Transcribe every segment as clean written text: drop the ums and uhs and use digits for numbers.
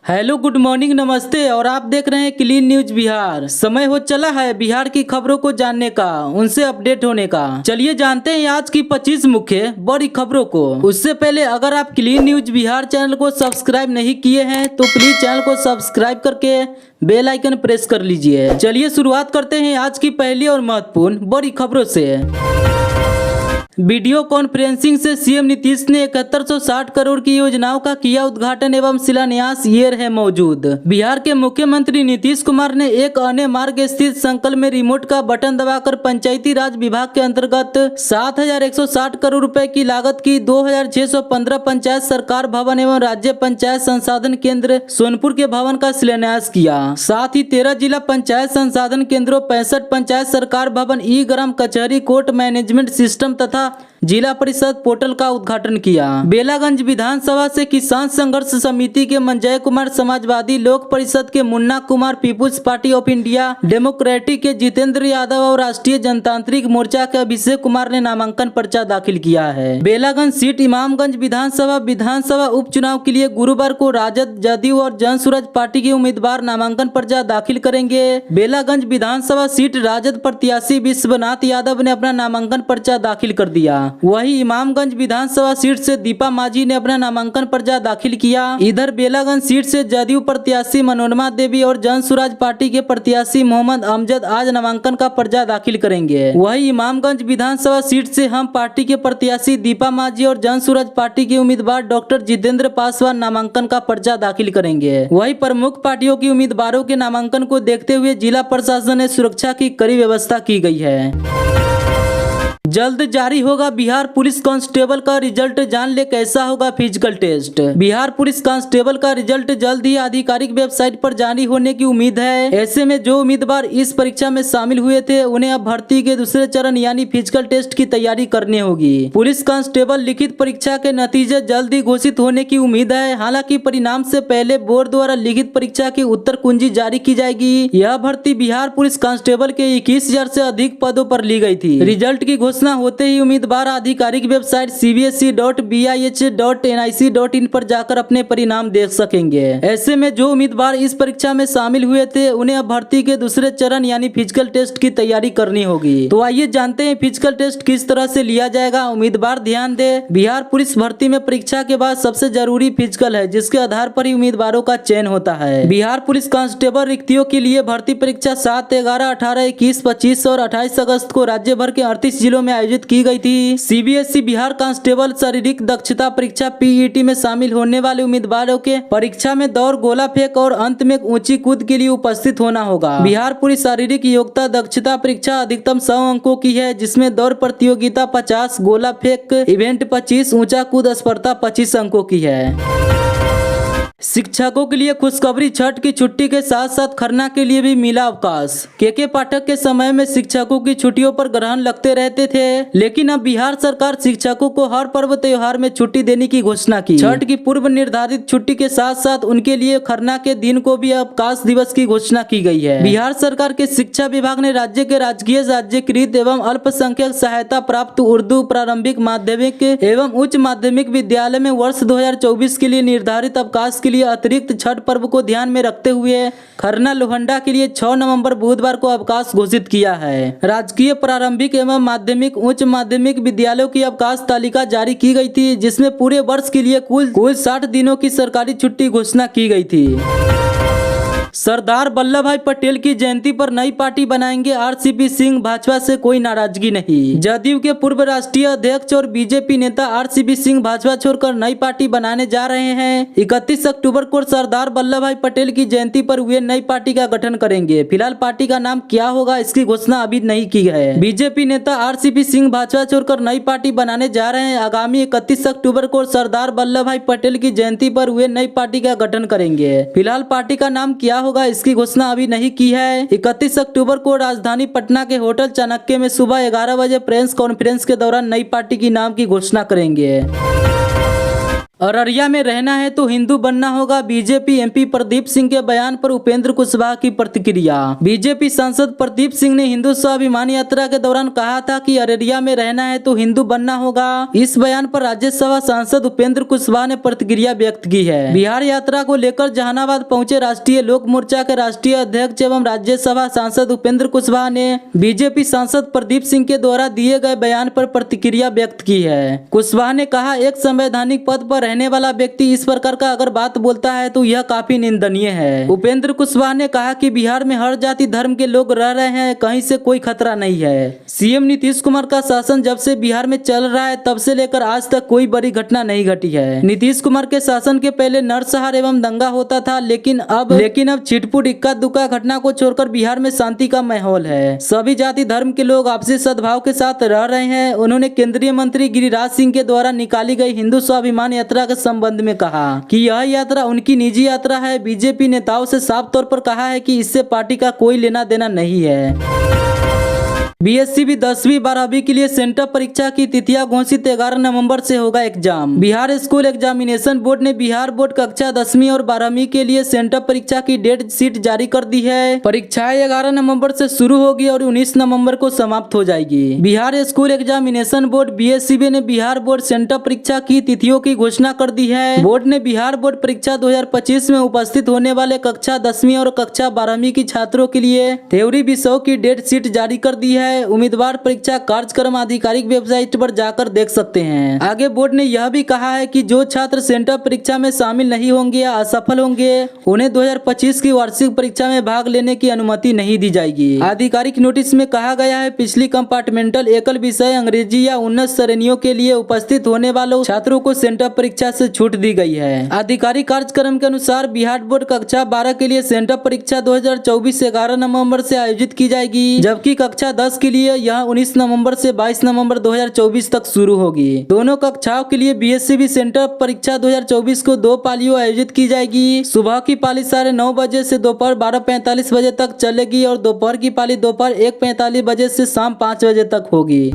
Hello, good morning, नमस्ते। और आप देख रहे हैं क्लीन न्यूज बिहार। समय हो चला है बिहार की खबरों को जानने का, उनसे अपडेट होने का। चलिए जानते हैं आज की 25 मुख्य बड़ी खबरों को। उससे पहले अगर आप क्लीन न्यूज बिहार चैनल को सब्सक्राइब नहीं किए हैं तो प्लीज चैनल को सब्सक्राइब करके बेल आइकन प्रेस कर लीजिए। चलिए शुरुआत करते हैं आज की पहली और महत्वपूर्ण बड़ी खबरों से। वीडियो कॉन्फ्रेंसिंग से सीएम नीतीश ने 7160 करोड़ की योजनाओं का किया उद्घाटन एवं शिलान्यास। ये रहे मौजूद। बिहार के मुख्यमंत्री नीतीश कुमार ने एक अन्य मार्ग स्थित संकल्प में रिमोट का बटन दबाकर पंचायती राज विभाग के अंतर्गत 7160 करोड़ रुपए की लागत की 2615 पंचायत सरकार भवन एवं राज्य पंचायत संसाधन केंद्र सोनपुर के भवन का शिलान्यास किया। साथ ही 13 जिला पंचायत संसाधन केंद्रों, 65 पंचायत सरकार भवन, ई ग्राम कचहरी, कोर्ट मैनेजमेंट सिस्टम तथा जिला परिषद पोर्टल का उद्घाटन किया। बेलागंज विधानसभा से किसान संघर्ष समिति के मंजय कुमार, समाजवादी लोक परिषद के Munna Kumar, peoples party of India democratic के जितेंद्र यादव और राष्ट्रीय जनतांत्रिक मोर्चा के अभिषेक कुमार ने नामांकन पर्चा दाखिल किया है। बेलागंज सीट इमामगंज विधानसभा उपचुनाव के लिए गुरुवार को राजद, जदयू और जनसुराज पार्टी के उम्मीदवार नामांकन पर्चा दाखिल करेंगे। बेलागंज विधानसभा सीट राजद प्रत्याशी विश्वनाथ यादव ने अपना नामांकन पर्चा दाखिल कर दिया। वहीं इमामगंज विधानसभा सीट से दीपा माझी ने अपना नामांकन पर्चा दाखिल किया। इधर बेलागंज सीट से जदयू प्रत्याशी मनोरमा देवी और जनसुराज पार्टी के प्रत्याशी मोहम्मद अमजद आज नामांकन का पर्चा दाखिल करेंगे। वहीं इमामगंज विधानसभा सीट से हम पार्टी के प्रत्याशी दीपा माझी और जनसुराज पार्टी के उम्मीदवार डॉक्टर जितेंद्र पासवान नामांकन का पर्चा दाखिल करेंगे। वहीं प्रमुख पार्टियों के उम्मीदवारों के नामांकन को देखते हुए जिला प्रशासन ने सुरक्षा की कड़ी व्यवस्था की गई है। जल्द जारी होगा बिहार पुलिस कांस्टेबल का रिजल्ट, जान ले कैसा होगा physical test. Bihar police constable का रिजल्ट जल्द ही आधिकारिक वेबसाइट पर जारी होने की उम्मीद है। ऐसे में जो उम्मीदवार इस परीक्षा में शामिल हुए थे उन्हें अब भर्ती के दूसरे चरण यानी फिजिकल टेस्ट की तैयारी करनी होगी। पुलिस कांस्टेबल लिखित परीक्षा के नतीजे जल्द ही घोषित होने की उम्मीद है। हालांकि परिणाम से पहले बोर्ड द्वारा लिखित परीक्षा की उत्तर कुंजी जारी की जाएगी। यह भर्ती बिहार पुलिस कांस्टेबल के 21,000 से अधिक पदों पर ली गई थी। रिजल्ट की घोषणा होते ही उम्मीदवार आधिकारिक वेबसाइट cbse.bih.nic.in पर जाकर अपने परिणाम देख सकेंगे। ऐसे में जो उम्मीदवार इस परीक्षा में शामिल हुए थे उन्हें अब भर्ती के दूसरे चरण यानी फिजिकल टेस्ट की तैयारी करनी होगी। तो आइए जानते हैं फिजिकल टेस्ट किस तरह से लिया जाएगा। उम्मीदवार ध्यान दे, बिहार पुलिस भर्ती में परीक्षा के बाद सबसे जरूरी फिजिकल है, जिसके आधार पर ही उम्मीदवारों का चयन होता है। बिहार पुलिस कांस्टेबल रिक्तियों के लिए भर्ती परीक्षा 7, 11, 18, 21, 25 और 28 अगस्त को राज्य भर के 38 जिलों में आयोजित की गई थी। सीबीएसई बिहार कांस्टेबल शारीरिक दक्षता परीक्षा पीईटी में शामिल होने वाले उम्मीदवारों के परीक्षा में दौड़, गोला फेंक और अंत में ऊंची कूद के लिए उपस्थित होना होगा। बिहार पुलिस शारीरिक योग्यता दक्षता परीक्षा अधिकतम 100 अंकों की है, जिसमें दौड़ प्रतियोगिता 50, गोला फेंक इवेंट 25, ऊंचा कूद स्पर्धा 25 अंकों की है। शिक्षकों के लिए खुशखबरी, छठ की छुट्टी के साथ साथ खरना के लिए भी मिला अवकाश। के पाठक के समय में शिक्षकों की छुट्टियों पर ग्रहण लगते रहते थे, लेकिन अब बिहार सरकार शिक्षकों को हर पर्व त्योहार में छुट्टी देने की घोषणा की। छठ की पूर्व निर्धारित छुट्टी के साथ साथ उनके लिए खरना के दिन को भी अवकाश दिवस की घोषणा की गई है। बिहार सरकार के शिक्षा विभाग ने राज्य के राजकीय, राज्यकृत एवं अल्पसंख्यक सहायता प्राप्त उर्दू प्रारंभिक, माध्यमिक एवं उच्च माध्यमिक विद्यालय में वर्ष 2024 के लिए निर्धारित अवकाश के लिए अतिरिक्त छठ पर्व को ध्यान में रखते हुए खरना लोहंडा के लिए 6 नवंबर बुधवार को अवकाश घोषित किया है। राजकीय प्रारंभिक एवं माध्यमिक, उच्च माध्यमिक विद्यालयों की अवकाश तालिका जारी की गई थी, जिसमें पूरे वर्ष के लिए कुल 60 दिनों की सरकारी छुट्टी घोषणा की गई थी। सरदार वल्लभ भाई पटेल की जयंती पर नई पार्टी बनाएंगे आरसीपी सिंह, भाजपा से कोई नाराजगी नहीं। जदयू के पूर्व राष्ट्रीय अध्यक्ष और बीजेपी नेता आरसीपी सिंह भाजपा छोड़कर नई पार्टी बनाने जा रहे हैं। 31 अक्टूबर को सरदार वल्लभ भाई पटेल की जयंती पर वे नई पार्टी का गठन करेंगे। फिलहाल पार्टी का नाम क्या होगा इसकी घोषणा अभी नहीं की है। बीजेपी नेता आरसीपी सिंह भाजपा छोड़कर नई पार्टी बनाने जा रहे हैं। आगामी 31 अक्टूबर को सरदार वल्लभ भाई पटेल की जयंती पर वे नई पार्टी का गठन करेंगे। फिलहाल पार्टी का नाम क्या होगा इसकी घोषणा अभी नहीं की है। 31 अक्टूबर को राजधानी पटना के होटल चाणक्य में सुबह 11 बजे प्रेस कॉन्फ्रेंस के दौरान नई पार्टी की नाम की घोषणा करेंगे। अररिया में रहना है तो हिंदू बनना होगा, बीजेपी एमपी प्रदीप सिंह के बयान पर उपेंद्र कुशवाहा की प्रतिक्रिया। बीजेपी सांसद प्रदीप सिंह ने हिंदू स्वाभिमान यात्रा के दौरान कहा था कि अररिया में रहना है तो हिंदू बनना होगा। इस बयान पर राज्यसभा सांसद उपेंद्र कुशवाहा ने प्रतिक्रिया व्यक्त की है। बिहार यात्रा को लेकर जहानाबाद पहुंचे राष्ट्रीय लोक मोर्चा के राष्ट्रीय अध्यक्ष एवं राज्यसभा सांसद उपेंद्र कुशवाहा ने बीजेपी सांसद प्रदीप सिंह के द्वारा दिए गए बयान पर प्रतिक्रिया व्यक्त की है। कुशवाहा ने कहा, एक संवैधानिक पद पर रहने वाला व्यक्ति इस प्रकार का अगर बात बोलता है तो यह काफी निंदनीय है। उपेंद्र कुशवाहा ने कहा कि बिहार में हर जाति धर्म के लोग रह रहे हैं, कहीं से कोई खतरा नहीं है। सीएम नीतीश कुमार का शासन जब से बिहार में चल रहा है तब से लेकर आज तक कोई बड़ी घटना नहीं घटी है। नीतीश कुमार के शासन के पहले नरसंहार एवं दंगा होता था, लेकिन अब छिटपुट इक्का दुक्का घटना को छोड़कर बिहार में शांति का माहौल है। सभी जाति धर्म के लोग आपसी सद्भाव के साथ रह रहे हैं। उन्होंने केंद्रीय मंत्री गिरिराज सिंह के द्वारा निकाली गई हिंदू स्वाभिमान यात्रा के संबंध में कहा कि यह यात्रा उनकी निजी यात्रा है। बीजेपी नेताओं से साफ तौर पर कहा है कि इससे पार्टी का कोई लेना देना नहीं है। बीएससीबी 10वीं 12वीं के लिए सेंटर परीक्षा की तिथियां घोषित। 11 नवंबर से होगा exam. Bihar school examination board ने बिहार बोर्ड कक्षा 10वीं और 12वीं के लिए सेंटर परीक्षा की डेट शीट जारी कर दी है। परीक्षाएं 11 नवंबर से शुरू होगी और 19 नवंबर को समाप्त हो जाएगी। Bihar school examination board BSCB ने बिहार बोर्ड सेंटर परीक्षा की तिथियों की घोषणा कर दी है। बोर्ड ने बिहार बोर्ड परीक्षा 2025 में उपस्थित होने वाले कक्षा 10वीं और कक्षा 12वीं की छात्रों के लिए थ्योरी विषयों की डेट शीट जारी कर दी है। उम्मीदवार परीक्षा कार्यक्रम आधिकारिक वेबसाइट पर जाकर देख सकते हैं। आगे बोर्ड ने यह भी कहा है कि जो छात्र सेंटर परीक्षा में शामिल नहीं होंगे या असफल होंगे उन्हें 2025 की वार्षिक परीक्षा में भाग लेने की अनुमति नहीं दी जाएगी। आधिकारिक नोटिस में कहा गया है, पिछली कंपार्टमेंटल एकल विषय अंग्रेजी या उन्नत श्रेणियों के लिए उपस्थित होने वालों छात्रों को सेंटर परीक्षा से छूट दी गई है। आधिकारिक कार्यक्रम के अनुसार बिहार बोर्ड कक्षा 12 के लिए सेंटर परीक्षा 2024 11 नवंबर से आयोजित की जाएगी, जबकि कक्षा 10 के लिए यह 19 नवंबर से 22 नवंबर 2024 तक शुरू होगी। दोनों कक्षाओं के लिए बीएससीबी सेंटर परीक्षा 2024 को 2 पालियों आयोजित की जाएगी। सुबह की पाली 9:30 बजे से दोपहर 12:45 बजे तक चलेगी और दोपहर की पाली दोपहर 1:45 बजे से शाम 5 बजे तक होगी।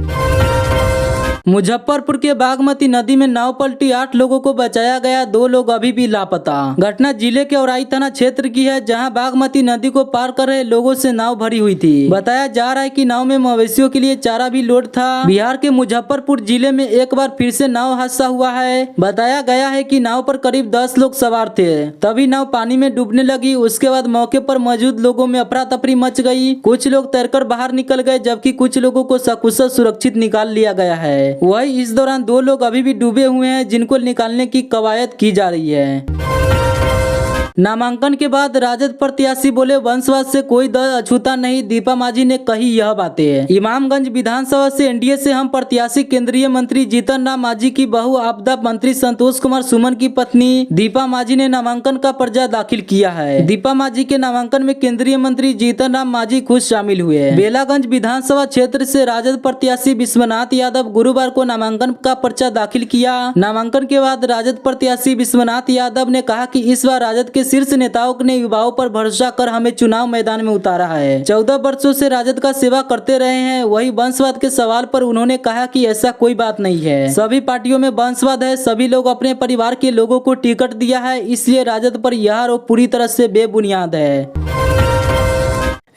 मुजफ्फरपुर के बागमती नदी में नाव पलटी, 8 लोगों को बचाया गया, 2 लोग अभी भी लापता। घटना जिले के औराई थाना क्षेत्र की है, जहां बागमती नदी को पार कर रहे लोगों से नाव भरी हुई थी। बताया जा रहा है कि नाव में मवेशियों के लिए चारा भी लोड था। बिहार के मुजफ्फरपुर जिले में एक बार फिर से नाव हादसा हुआ है। बताया गया है कि नाव पर करीब 10 लोग सवार थे, तभी नाव पानी में डूबने लगी। उसके बाद मौके पर मौजूद लोगों में अफरा तफरी मच गई। कुछ लोग तैरकर बाहर निकल गए, जबकि कुछ लोगों को सकुशल सुरक्षित निकाल लिया गया है। वही इस दौरान 2 लोग अभी भी डूबे हुए हैं, जिनको निकालने की कवायद की जा रही है। नामांकन के बाद राजद प्रत्याशी बोले, वंशवाद से कोई दल अछूता नहीं। दीपा मांझी ने कही यह बातें। इमामगंज विधानसभा से एनडीए से हम प्रत्याशी केंद्रीय मंत्री जीतन राम मांझी की बहू आपदा मंत्री संतोष कुमार सुमन की पत्नी दीपा मांझी ने नामांकन का पर्चा दाखिल किया है। दीपा मांझी के नामांकन में केंद्रीय मंत्री जीतन राम मांझी खुद शामिल हुए। बेलागंज विधानसभा क्षेत्र से राजद प्रत्याशी विश्वनाथ यादव गुरुवार को नामांकन का पर्चा दाखिल किया। नामांकन के बाद राजद प्रत्याशी विश्वनाथ यादव ने कहा कि इस बार राजद के शीर्ष नेताओं ने युवाओं पर भरोसा कर हमें चुनाव मैदान में उतारा है। 14 वर्षों से राजद का सेवा करते रहे हैं। वही वंशवाद के सवाल पर उन्होंने कहा कि ऐसा कोई बात नहीं है, सभी पार्टियों में वंशवाद है। सभी लोग अपने परिवार के लोगों को टिकट दिया है, इसलिए राजद पर यह आरोप पूरी तरह से बेबुनियाद है।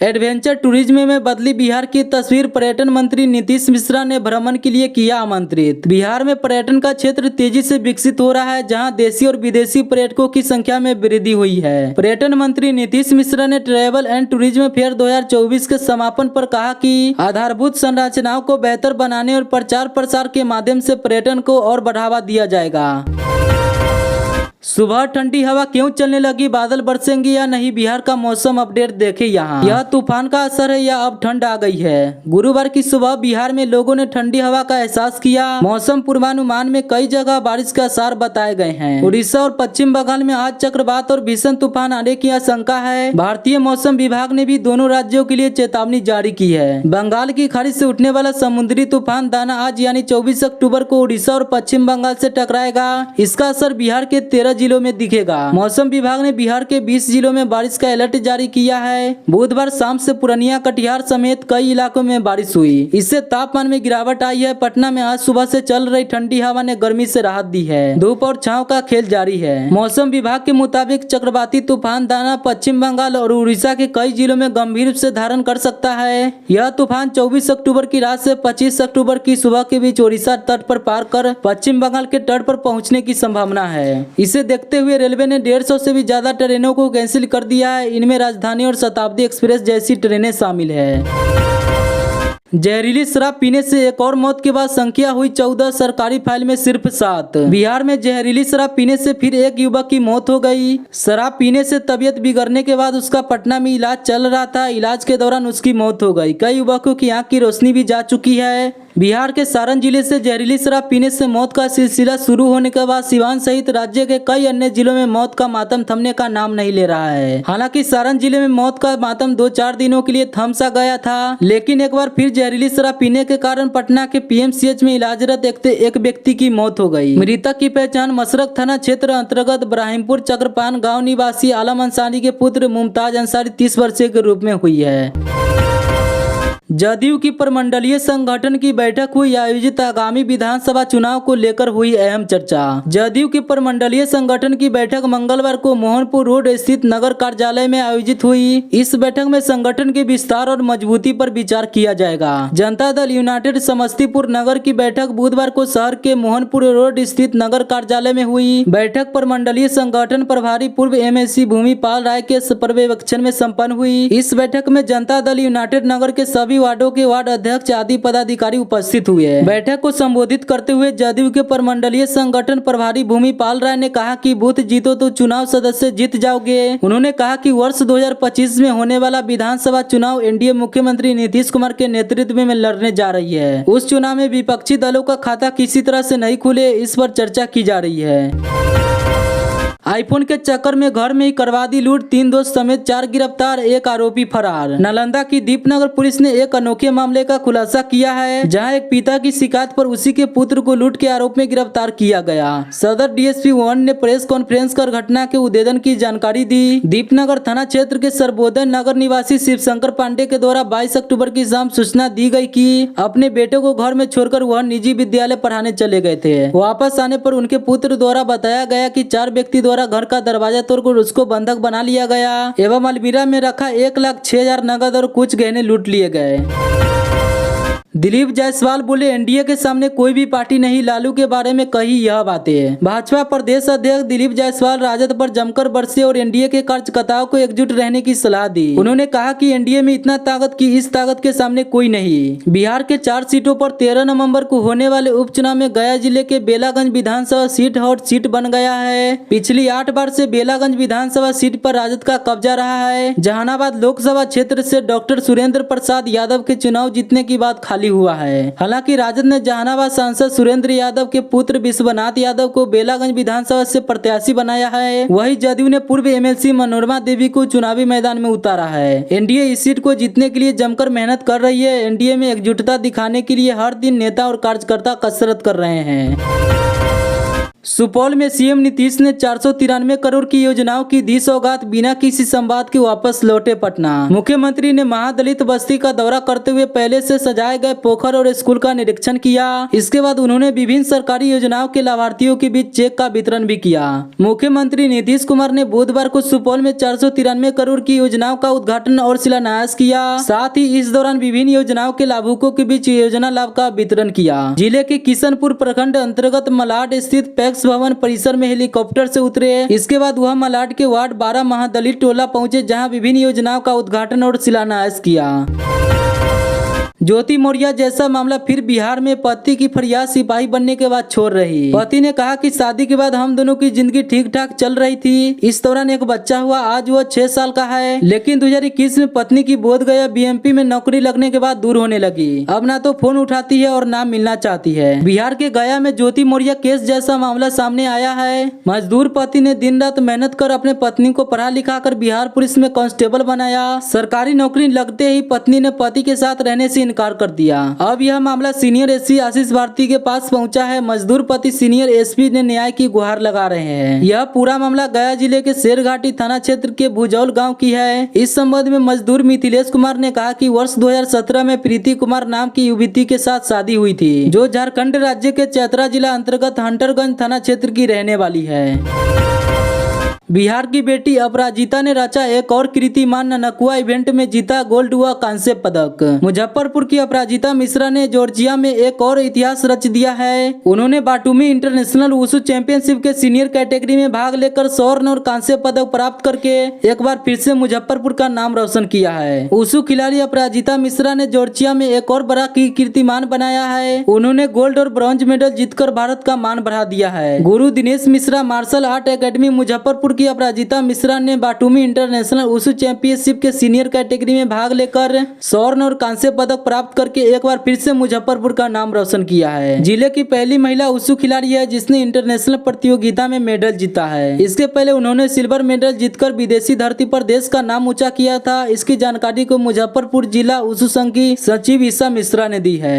एडवेंचर टूरिज्म में बदली बिहार की तस्वीर, पर्यटन मंत्री नीतीश मिश्रा ने भ्रमण के लिए किया आमंत्रित। बिहार में पर्यटन का क्षेत्र तेजी से विकसित हो रहा है, जहां देशी और विदेशी पर्यटकों की संख्या में वृद्धि हुई है। पर्यटन मंत्री नीतीश मिश्रा ने ट्रैवल एंड टूरिज्म फेयर 2024 के समापन पर कहा कि आधारभूत संरचनाओं को बेहतर बनाने और प्रचार प्रसार के माध्यम से पर्यटन को और बढ़ावा दिया जाएगा। सुबह ठंडी हवा क्यों चलने लगी, बादल बरसेंगे या नहीं, बिहार का मौसम अपडेट देखें यहाँ। यह तूफान का असर है या अब ठंड आ गई है। गुरुवार की सुबह बिहार में लोगों ने ठंडी हवा का एहसास किया। मौसम पूर्वानुमान में कई जगह बारिश के आसार बताए गए हैं। उड़ीसा और पश्चिम बंगाल में आज चक्रवात और भीषण तूफान आने की आशंका है। भारतीय मौसम विभाग ने भी दोनों राज्यों के लिए चेतावनी जारी की है। बंगाल की खाड़ी से उठने वाला समुद्री तूफान दाना आज यानी 24 अक्टूबर को उड़ीसा और पश्चिम बंगाल से टकराएगा। इसका असर बिहार के 13 13 जिलों में दिखेगा। मौसम विभाग ने बिहार के 20 जिलों में बारिश का अलर्ट जारी किया है। बुधवार शाम से पूर्णिया, कटिहार समेत कई इलाकों में बारिश हुई। इससे तापमान में गिरावट आई है। पटना में आज सुबह से चल रही ठंडी हवा ने गर्मी से राहत दी है। धूप और छांव का खेल जारी है। मौसम विभाग के मुताबिक चक्रवाती तूफान दाना पश्चिम बंगाल और उड़ीसा के कई जिलों में गंभीर रूप से धारण कर सकता है। यह तूफान 24 अक्टूबर की रात से 25 अक्टूबर की सुबह के बीच ओडिशा तट पर पार कर पश्चिम बंगाल के तट पर पहुंचने की संभावना है। इसे देखते हुए रेलवे ने 150 से भी ज्यादा ट्रेनों को कैंसिल कर दिया है। इनमें राजधानी और शताब्दी एक्सप्रेस जैसी ट्रेनें शामिल है। जहरीली शराब पीने से एक और मौत के बाद संख्या हुई 14, सरकारी फाइल में सिर्फ 7। बिहार में जहरीली शराब पीने से फिर एक युवक की मौत हो गई। शराब पीने से तबीयत बिगड़ने के बाद उसका पटना में इलाज चल रहा था। इलाज के दौरान उसकी मौत हो गई। कई युवकों की आंख की रोशनी भी जा चुकी है। बिहार के सारण जिले से जहरीली शराब पीने से मौत का सिलसिला शुरू होने के बाद सिवान सहित राज्य के कई अन्य जिलों में मौत का मातम थमने का नाम नहीं ले रहा है। हालांकि सारण जिले में मौत का मातम 2-4 दिनों के लिए थम सा गया था, लेकिन एक बार फिर जहरीली शराब पीने के कारण पटना के पीएमसीएच में इलाजरत एक व्यक्ति की मौत हो गई। मृतक की पहचान मशरक थाना क्षेत्र अंतर्गत ब्राहिमपुर चक्रपान गाँव निवासी आलम अंसारी के पुत्र मुमताज अंसारी 30 वर्षीय के रूप में हुई है। जदयू की प्रमंडलीय संगठन की बैठक हुई। आयोजित आगामी विधानसभा चुनाव को लेकर हुई अहम चर्चा। जदयू की प्रमंडलीय संगठन की बैठक मंगलवार को मोहनपुर रोड स्थित नगर कार्यालय में आयोजित हुई। इस बैठक में संगठन के विस्तार और मजबूती पर विचार किया जाएगा। जनता दल यूनाइटेड समस्तीपुर नगर की बैठक बुधवार को शहर के मोहनपुर रोड स्थित नगर कार्यालय में हुई। बैठक प्रमंडलीय संगठन प्रभारी पूर्व एमएलसी भूमिपाल राय के पर्यवेक्षण में संपन्न हुई। इस बैठक में जनता दल यूनाइटेड नगर के सभी वार्डों के वार्ड अध्यक्ष आदि पदाधिकारी उपस्थित हुए। बैठक को संबोधित करते हुए जदयू के प्रमंडलीय संगठन प्रभारी भूमिपाल राय ने कहा कि बूथ जीतो तो चुनाव सदस्य जीत जाओगे। उन्होंने कहा कि वर्ष 2025 में होने वाला विधानसभा चुनाव एनडीए मुख्यमंत्री नीतीश कुमार के नेतृत्व में लड़ने जा रही है। उस चुनाव में विपक्षी दलों का खाता किसी तरह से नहीं खुले, इस पर चर्चा की जा रही है। आईफोन के चक्कर में घर में ही करवा दी लूट, 3 दोस्त समेत 4 गिरफ्तार, 1 आरोपी फरार। नालंदा की दीपनगर पुलिस ने एक अनोखे मामले का खुलासा किया है, जहां एक पिता की शिकायत पर उसी के पुत्र को लूट के आरोप में गिरफ्तार किया गया। सदर डीएसपी 1 ने प्रेस कॉन्फ्रेंस कर घटना के उद्भेदन की जानकारी दी। दीपनगर थाना क्षेत्र के सर्वोदय नगर निवासी शिवशंकर पांडे के द्वारा 22 अक्टूबर की शाम सूचना दी गई कि अपने बेटे को घर में छोड़कर वह निजी विद्यालय पढ़ाने चले गए थे। वापस आने पर उनके पुत्र द्वारा बताया गया कि 4 व्यक्ति द्वारा घर का दरवाजा तोड़कर उसको बंधक बना लिया गया एवं अलमीरा में रखा 1,06,000 नगद और कुछ गहने लूट लिए गए। दिलीप जायसवाल बोले, एनडीए के सामने कोई भी पार्टी नहीं, लालू के बारे में कही यह बातें। भाजपा प्रदेश अध्यक्ष दिलीप जायसवाल राजद पर जमकर बरसे और एनडीए के कार्यकर्ताओं को एकजुट रहने की सलाह दी। उन्होंने कहा कि एनडीए में इतना ताकत की इस ताकत के सामने कोई नहीं। बिहार के 4 सीटों पर 13 नवंबर को होने वाले उपचुनाव में गया जिले के बेलागंज विधानसभा सीट हॉट सीट बन गया है। पिछली 8 बार से बेलागंज विधानसभा सीट पर राजद का कब्जा रहा है। जहानाबाद लोकसभा क्षेत्र से डॉक्टर सुरेंद्र प्रसाद यादव के चुनाव जीतने की बात खाली हुआ है। हालांकि राजद ने जहानाबाद सांसद सुरेंद्र यादव के पुत्र विश्वनाथ यादव को बेलागंज विधानसभा से प्रत्याशी बनाया है। वहीं जदयू ने पूर्व एमएलसी मनोरमा देवी को चुनावी मैदान में उतारा है। एनडीए इस सीट को जीतने के लिए जमकर मेहनत कर रही है। एनडीए में एकजुटता दिखाने के लिए हर दिन नेता और कार्यकर्ता कसरत कर रहे हैं। सुपौल में सीएम नीतीश ने 493 करोड़ की योजनाओं की दी सौगात, बिना किसी संवाद के वापस लौटे पटना। मुख्यमंत्री ने महादलित बस्ती का दौरा करते हुए पहले से सजाए गए पोखर और स्कूल का निरीक्षण किया। इसके बाद उन्होंने विभिन्न सरकारी योजनाओं के लाभार्थियों के बीच चेक का वितरण भी किया। मुख्यमंत्री नीतीश कुमार ने बुधवार को सुपौल में 493 करोड़ की योजनाओं का उद्घाटन और शिलान्यास किया। साथ ही इस दौरान विभिन्न योजनाओं के लाभुकों के बीच योजना लाभ का वितरण किया। जिले के किशनपुर प्रखंड अंतर्गत मलाड स्थित भवन परिसर में हेलीकॉप्टर से उतरे। इसके बाद वह मलाड के वार्ड 12 महादलित टोला पहुंचे, जहां विभिन्न योजनाओं का उद्घाटन और शिलान्यास किया। ज्योति मौर्य जैसा मामला फिर बिहार में पति की फरियाद सिपाही बनने के बाद छोड़ रही। पति ने कहा कि शादी के बाद हम दोनों की जिंदगी ठीक ठाक चल रही थी। इस दौरान एक बच्चा हुआ, आज वह 6 साल का है। लेकिन 2021 में पत्नी की बोधगया बीएमपी में नौकरी लगने के बाद दूर होने लगी। अब ना तो फोन उठाती है और ना मिलना चाहती है। बिहार के गया में ज्योति मौर्य केस जैसा मामला सामने आया है। मजदूर पति ने दिन रात मेहनत कर अपने पत्नी को पढ़ा लिखा कर बिहार पुलिस में कांस्टेबल बनाया। सरकारी नौकरी लगते ही पत्नी ने पति के साथ रहने से इनकार कर दिया। अब यह मामला सीनियर एसपी आशीष भारती के पास पहुंचा है। मजदूर पति सीनियर एसपी ने न्याय की गुहार लगा रहे हैं। यह पूरा मामला गया जिले के शेरघाटी थाना क्षेत्र के भुजौल गाँव की है। इस संबंध में मजदूर मिथिलेश कुमार ने कहा कि वर्ष 2017 में प्रीति कुमार नाम की युवती के साथ शादी हुई थी, जो झारखंड राज्य के चतरा जिला अंतर्गत हंटरगंज थाना क्षेत्र की रहने वाली है। बिहार की बेटी अपराजिता ने रचा एक और कीर्तिमान। ननकुआ इवेंट में जीता गोल्ड व कांस्य पदक। मुजफ्फरपुर की अपराजिता मिश्रा ने जॉर्जिया में एक और इतिहास रच दिया है। उन्होंने बाटुमी इंटरनेशनल वुशु चैंपियनशिप के सीनियर कैटेगरी में भाग लेकर स्वर्ण और कांस्य पदक प्राप्त करके एक बार फिर से मुजफ्फरपुर का नाम रोशन किया है। वुशु खिलाड़ी अपराजिता मिश्रा ने जॉर्जिया में एक और बड़ा कीर्तिमान बनाया है। उन्होंने गोल्ड और ब्रॉन्ज मेडल जीतकर भारत का मान बढ़ा दिया है। Guru Dinesh Mishra martial art academy Muzaffarpur की अपराजिता मिश्रा ने बाटुमी इंटरनेशनल वुशु चैंपियनशिप के सीनियर कैटेगरी में भाग लेकर स्वर्ण और कांस्य पदक प्राप्त करके एक बार फिर से मुजफ्फरपुर का नाम रोशन किया है। जिले की पहली महिला वुशु खिलाड़ी है जिसने इंटरनेशनल प्रतियोगिता में मेडल जीता है। इसके पहले उन्होंने सिल्वर मेडल जीतकर विदेशी धरती पर देश का नाम ऊंचा किया था। इसकी जानकारी को मुजफ्फरपुर जिला वुशु संघ की सचिव ईसा मिश्रा ने दी है।